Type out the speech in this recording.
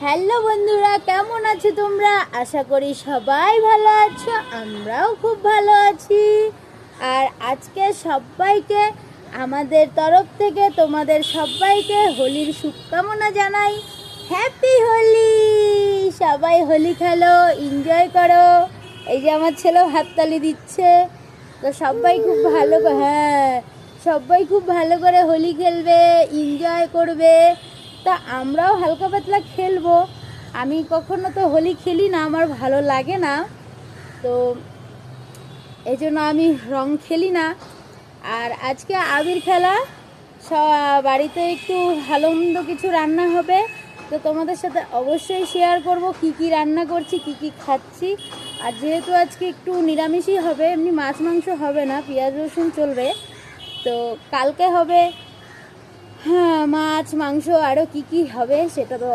Hello বন্ধুরা, কেমন আছো তোমরা? আশা করি সবাই ভালো আছো, আমরাও খুব ভালো আছি। আর আজকে সবাইকে আমাদের তরফ থেকে তোমাদের সবাইকে হোলির শুভকামনা জানাই। হ্যাপি হোলি! সবাই হোলি খেলো, এনজয় করো। এই যে আমার ছেলেও হাততালি দিচ্ছে। তো সবাই খুব ভালো, হ্যাঁ, সবাই খুব ভালো করে হোলি খেলবে, এনজয় করবে। তা আমরাও হালকা পাতলা খেলবো। আমি কখনো তো হোলি খেলি না, আমার ভালো লাগে না, তো এই জন্য আমি রং খেলি না। আর আজকে আবির খেলা, বাড়িতে একটু ভালো মন্দ কিছু রান্না হবে, তো তোমাদের সাথে অবশ্যই শেয়ার করব কি কি রান্না করছি, কি কি খাচ্ছি। আর যেহেতু আজকে একটু নিরামিষই হবে, এমনি মাছ মাংস হবে না, পেঁয়াজ রসুন চলবে। তো কালকে হবে, হ্যাঁ, মাছ মাংস, আরও কি কি হবে সেটা তো